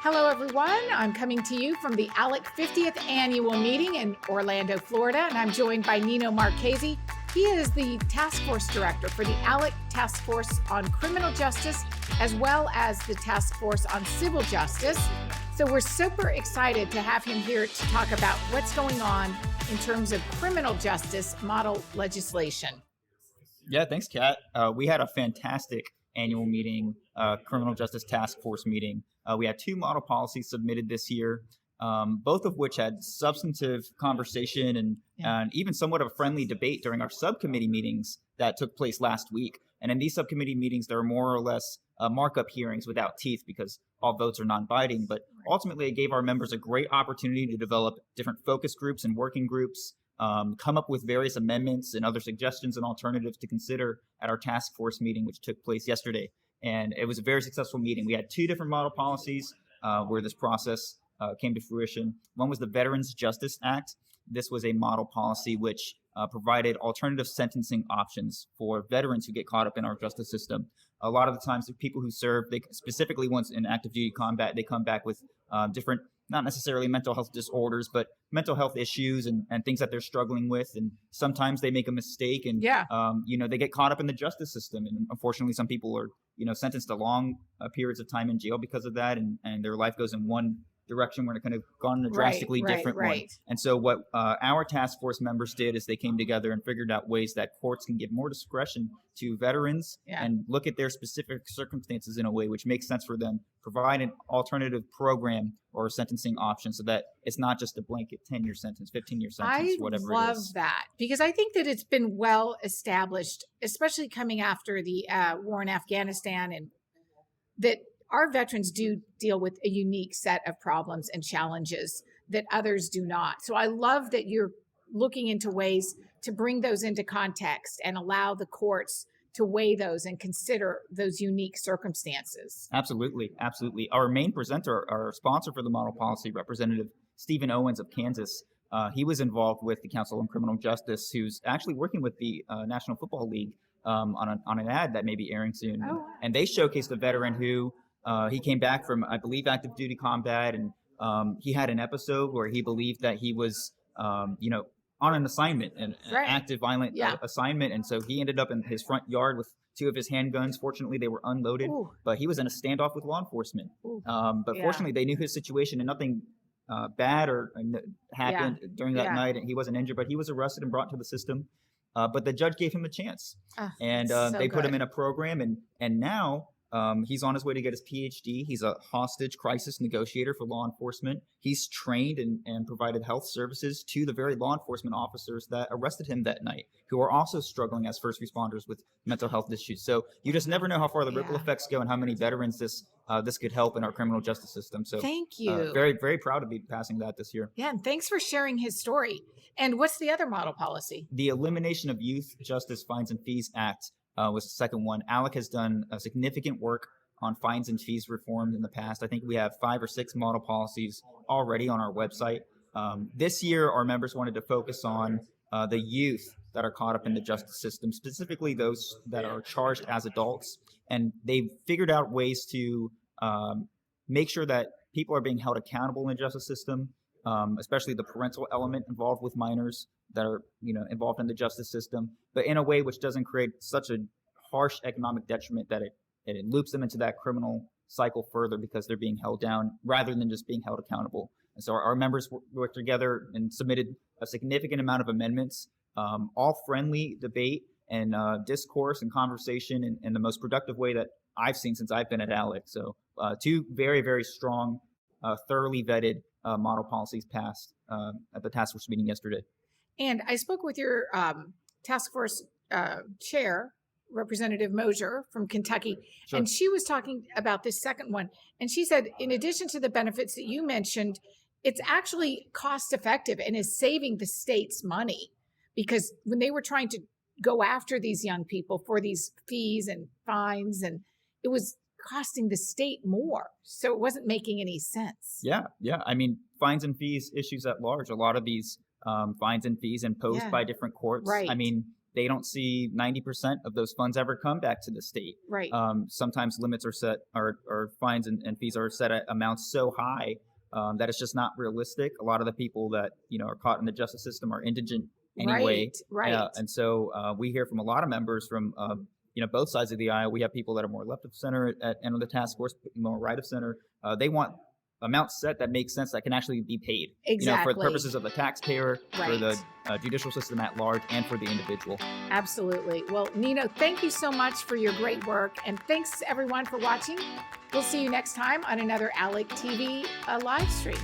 Hello, everyone. I'm coming to you from the ALEC 50th annual meeting in Orlando, Florida, and I'm joined by Nino Marchese. He is the task force director for the ALEC Task Force on Criminal Justice, as well as the Task Force on Civil Justice. So we're super excited to have him here to talk about what's going on in terms of criminal justice model legislation. Yeah, thanks, Kat. We had a fantastic annual meeting, criminal justice task force meeting. We had 2 model policies submitted this year, both of which had substantive conversation and even somewhat of a friendly debate during our subcommittee meetings that took place last week. And in these subcommittee meetings, there are more or less markup hearings without teeth because all votes are non-binding. But ultimately, it gave our members a great opportunity to develop different focus groups and working groups, come up with various amendments and other suggestions and alternatives to consider at our task force meeting, which took place yesterday. And it was a very successful meeting. We had 2 different model policies where this process came to fruition. One was the Veterans Justice Act. This was a model policy which provided alternative sentencing options for veterans who get caught up in our justice system. A lot of the times, the people who serve, they specifically once in active duty combat, they come back with different, not necessarily mental health disorders, but mental health issues and things that they're struggling with. And sometimes they make a mistake and, they get caught up in the justice system. And unfortunately, some people are, sentenced to long periods of time in jail because of that. And their life goes in one direction where it kind of gone in a drastically different one. And so what our task force members did is they came together and figured out ways that courts can give more discretion to veterans and look at their specific circumstances in a way which makes sense for them, provide an alternative program or a sentencing option so that it's not just a blanket 10-year sentence, 15-year sentence, whatever it is. I love that because I think that it's been well established, especially coming after the war in Afghanistan, and that our veterans do deal with a unique set of problems and challenges that others do not. So I love that you're looking into ways to bring those into context and allow the courts to weigh those and consider those unique circumstances. Absolutely. Absolutely. Our main presenter, our sponsor for the model policy, Representative Stephen Owens of Kansas, he was involved with the Council on Criminal Justice, who's actually working with the National Football League on an ad that may be airing soon. Oh, wow. And they showcased a veteran who he came back from, I believe, active duty combat, and he had an episode where he believed that he was, on an assignment, an active violent assignment, and so he ended up in his front yard with 2 of his handguns. Fortunately, they were unloaded, but he was in a standoff with law enforcement. But fortunately, they knew his situation, and nothing bad happened during that night, and he wasn't injured. But he was arrested and brought to the system. But the judge gave him a chance, and they put him in a program, and now. He's on his way to get his PhD. He's a hostage crisis negotiator for law enforcement. He's trained and provided health services to the very law enforcement officers that arrested him that night, who are also struggling as first responders with mental health issues. So you just never know how far the ripple effects go and how many veterans this could help in our criminal justice system. So thank you. Very, very proud to be passing that this year. Yeah, and thanks for sharing his story. And what's the other model policy? The Elimination of Youth Justice Fines and Fees Act was the second one. ALEC has done significant work on fines and fees reform in the past. I think we have 5 or 6 model policies already on our website. This year, our members wanted to focus on the youth that are caught up in the justice system, specifically those that are charged as adults. And they figured out ways to make sure that people are being held accountable in the justice system, especially the parental element involved with minors that are, involved in the justice system, but in a way which doesn't create such a harsh economic detriment that it loops them into that criminal cycle further because they're being held down rather than just being held accountable. And so our members worked together and submitted a significant amount of amendments, all friendly debate and discourse and conversation in the most productive way that I've seen since I've been at ALEC. So 2 very, very strong, thoroughly vetted model policies passed at the task force meeting yesterday. And I spoke with your task force chair, Representative Mosier from Kentucky, and she was talking about this second one. And she said, in addition to the benefits that you mentioned, it's actually cost effective and is saving the state's money, because when they were trying to go after these young people for these fees and fines, and it was costing the state more. So it wasn't making any sense. Yeah. I mean, fines and fees issues at large, a lot of these fines and fees imposed by different courts. Right. I mean, they don't see 90% of those funds ever come back to the state. Right. Sometimes limits are set, or fines and fees are set at amounts so high that it's just not realistic. A lot of the people that are caught in the justice system are indigent anyway. Right. And so we hear from a lot of members from both sides of the aisle. We have people that are more left of center at end of the task force, more right of center. They want amounts set that make sense, that can actually be paid. Exactly. For the purposes of the taxpayer, Right. for the judicial system at large, and for the individual. Absolutely. Well, Nino, thank you so much for your great work. And thanks everyone for watching. We'll see you next time on another ALEC TV live stream.